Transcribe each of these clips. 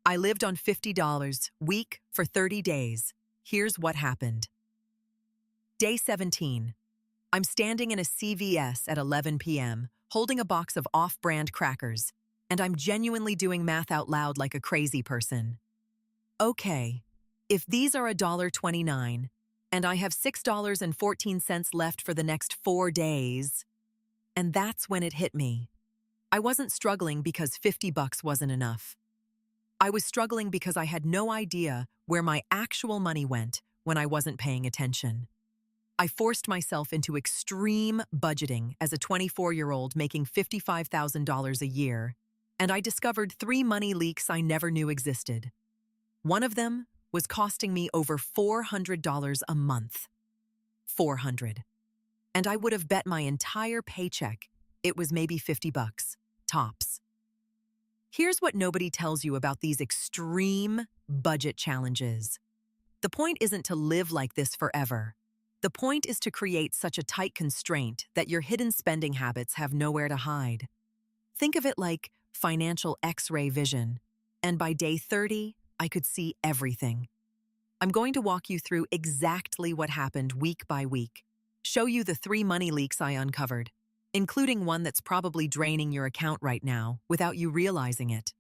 I lived on $50 week for 30 days. Here's what happened. Day 17. I'm standing in a CVS at 11 p.m., holding a box of off-brand crackers, and I'm genuinely doing math out loud like a crazy person. Okay, if these are $1.29, and I have $6.14 left for the next 4 days, and that's when it hit me. I wasn't struggling because $50 wasn't enough. I was struggling because I had no idea where my actual money went when I wasn't paying attention. I forced myself into extreme budgeting as a 24-year-old making $55,000 a year, and I discovered 3 money leaks I never knew existed. One of them was costing me over $400 a month. $400. And I would have bet my entire paycheck it was maybe $50, tops. Here's what nobody tells you about these extreme budget challenges. The point isn't to live like this forever. The point is to create such a tight constraint that your hidden spending habits have nowhere to hide. Think of it like financial X-ray vision, and by day 30, I could see everything. I'm going to walk you through exactly what happened week by week, show you the 3 money leaks I uncovered, including one that's probably draining your account right now without you realizing it.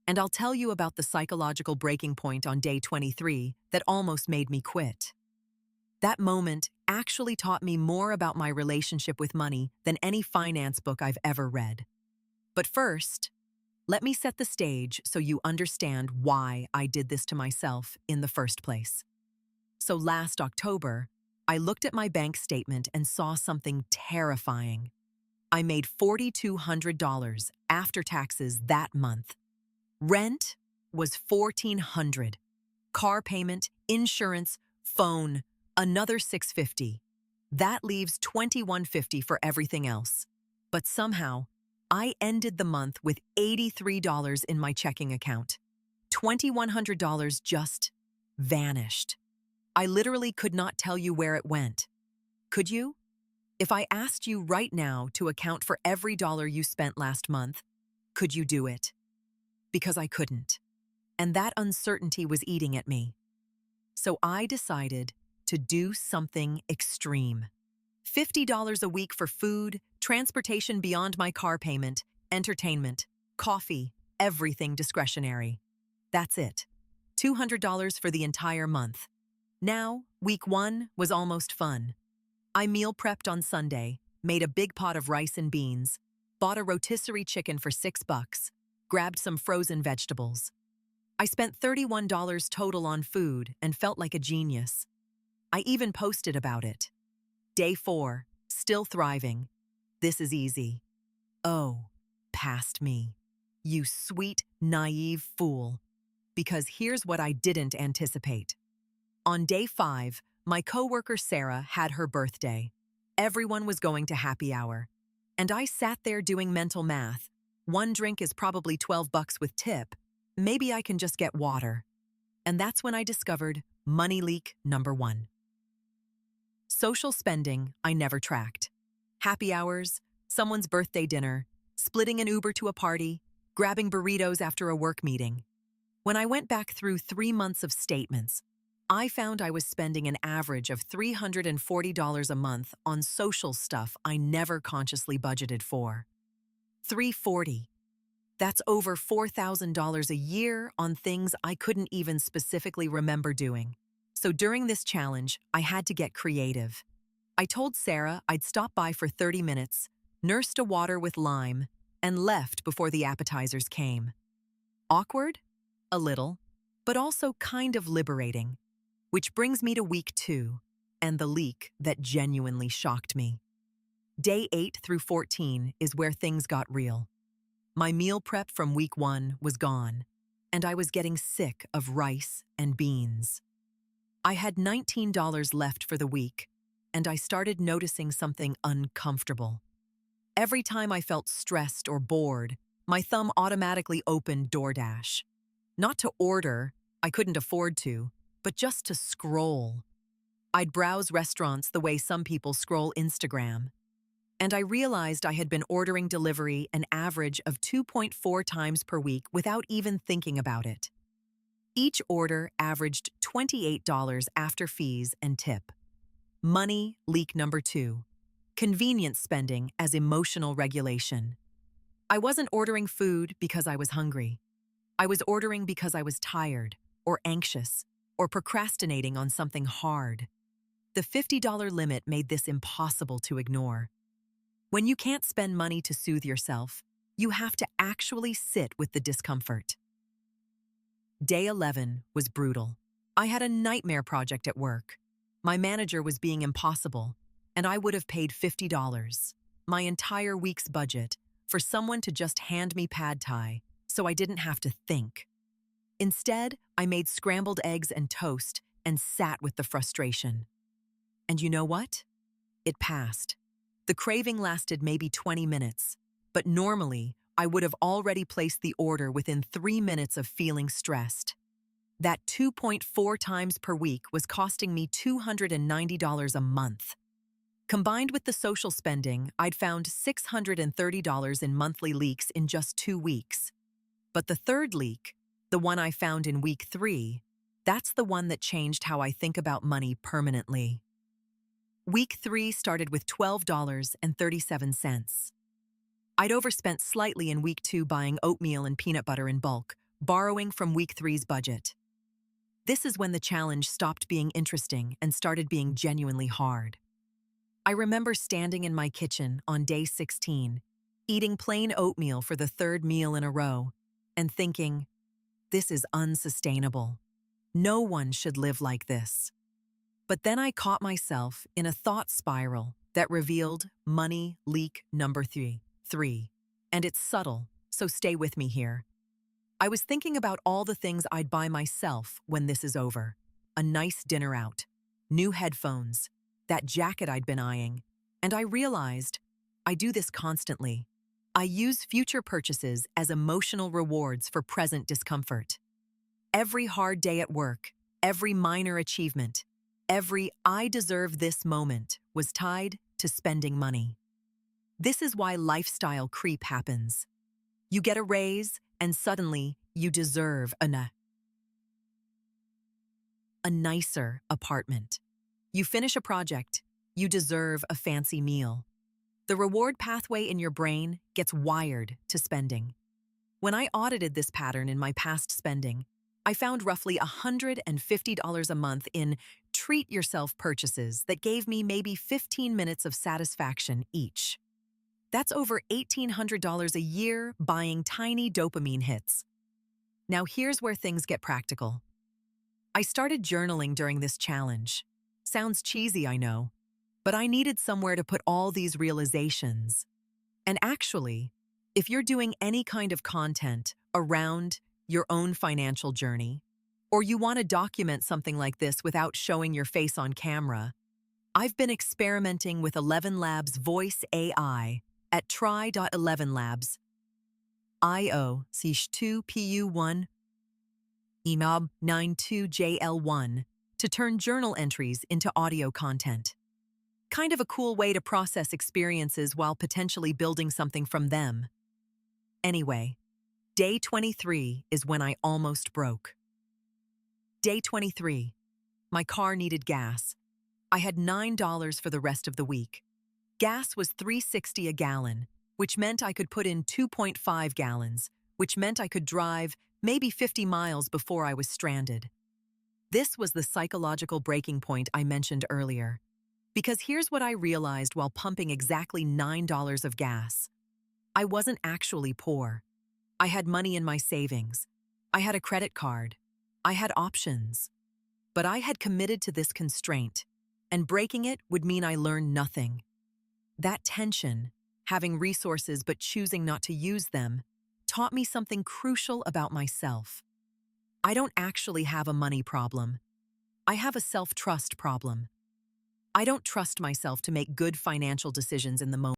And I'll tell you about the psychological breaking point on day 23 that almost made me quit. That moment actually taught me more about my relationship with money than any finance book I've ever read. But first, let me set the stage so you understand why I did this to myself in the first place. So last October, I looked at my bank statement and saw something terrifying. I made $4,200 after taxes that month. Rent was $1,400. Car payment, insurance, phone, another $650. That leaves $2,150 for everything else. But somehow, I ended the month with $83 in my checking account. $2,100 just vanished. I literally could not tell you where it went. Could you? If I asked you right now to account for every dollar you spent last month, could you do it? Because I couldn't. And that uncertainty was eating at me. So I decided to do something extreme. $50 a week for food, transportation beyond my car payment, entertainment, coffee, everything discretionary. That's it. $200 for the entire month. Now, week 1 was almost fun. I meal prepped on Sunday, made a big pot of rice and beans, bought a rotisserie chicken for $6, grabbed some frozen vegetables. I spent $31 total on food and felt like a genius. I even posted about it. Day 4, still thriving. This is easy. Oh, past me. You sweet, naive fool. Because here's what I didn't anticipate. On day 5, my coworker Sarah had her birthday. Everyone was going to happy hour. And I sat there doing mental math. One drink is probably $12 with tip. Maybe I can just get water. And that's when I discovered money leak number 1. Social spending I never tracked. Happy hours, someone's birthday dinner, splitting an Uber to a party, grabbing burritos after a work meeting. When I went back through 3 months of statements, I found I was spending an average of $340 a month on social stuff I never consciously budgeted for. $340. That's over $4,000 a year on things I couldn't even specifically remember doing. So during this challenge, I had to get creative. I told Sarah I'd stop by for 30 minutes, nursed a water with lime, and left before the appetizers came. Awkward? A little, but also kind of liberating. Which brings me to week 2, and the leak that genuinely shocked me. Day 8 through 14 is where things got real. My meal prep from week 1 was gone, and I was getting sick of rice and beans. I had $19 left for the week, and I started noticing something uncomfortable. Every time I felt stressed or bored, my thumb automatically opened DoorDash. Not to order, I couldn't afford to, but just to scroll. I'd browse restaurants the way some people scroll Instagram. And I realized I had been ordering delivery an average of 2.4 times per week without even thinking about it. Each order averaged $28 after fees and tip. Money leak number 2. Convenience spending as emotional regulation. I wasn't ordering food because I was hungry. I was ordering because I was tired, or anxious, or procrastinating on something hard. The $50 limit made this impossible to ignore. When you can't spend money to soothe yourself, you have to actually sit with the discomfort. Day 11 was brutal. I had a nightmare project at work. My manager was being impossible, and I would have paid $50, my entire week's budget, for someone to just hand me pad thai so I didn't have to think. Instead, I made scrambled eggs and toast and sat with the frustration. And you know what? It passed. The craving lasted maybe 20 minutes, but normally I would have already placed the order within 3 minutes of feeling stressed. That 2.4 times per week was costing me $290 a month. Combined with the social spending, I'd found $630 in monthly leaks in just 2 weeks. But the third leak, the one I found in week 3, that's the one that changed how I think about money permanently. Week 3 started with $12.37. I'd overspent slightly in week 2 buying oatmeal and peanut butter in bulk, borrowing from week 3's budget. This is when the challenge stopped being interesting and started being genuinely hard. I remember standing in my kitchen on day 16, eating plain oatmeal for the 3rd meal in a row, and thinking, this is unsustainable. No one should live like this. But then I caught myself in a thought spiral that revealed money leak number 3. And it's subtle, so stay with me here. I was thinking about all the things I'd buy myself when this is over. A nice dinner out, new headphones, that jacket I'd been eyeing, and I realized I do this constantly. I use future purchases as emotional rewards for present discomfort. Every hard day at work, every minor achievement, every I deserve this moment was tied to spending money. This is why lifestyle creep happens. You get a raise, and suddenly you deserve a nicer apartment. You finish a project, you deserve a fancy meal. The reward pathway in your brain gets wired to spending. When I audited this pattern in my past spending, I found roughly $150 a month in treat-yourself purchases that gave me maybe 15 minutes of satisfaction each. That's over $1,800 a year buying tiny dopamine hits. Now here's where things get practical. I started journaling during this challenge. Sounds cheesy, I know, but I needed somewhere to put all these realizations. And actually, if you're doing any kind of content around your own financial journey, or you want to document something like this without showing your face on camera, I've been experimenting with 11 Labs Voice AI at try.11labs.io/2pu1 EMOB 92JL1 to turn journal entries into audio content. Kind of a cool way to process experiences while potentially building something from them. Anyway, day 23 is when I almost broke. Day 23. My car needed gas. I had $9 for the rest of the week. Gas was $3.60 a gallon, which meant I could put in 2.5 gallons, which meant I could drive maybe 50 miles before I was stranded. This was the psychological breaking point I mentioned earlier. Because here's what I realized while pumping exactly $9 of gas. I wasn't actually poor. I had money in my savings. I had a credit card. I had options. But I had committed to this constraint, and breaking it would mean I learned nothing. That tension, having resources but choosing not to use them, taught me something crucial about myself. I don't actually have a money problem. I have a self-trust problem. I don't trust myself to make good financial decisions in the moment.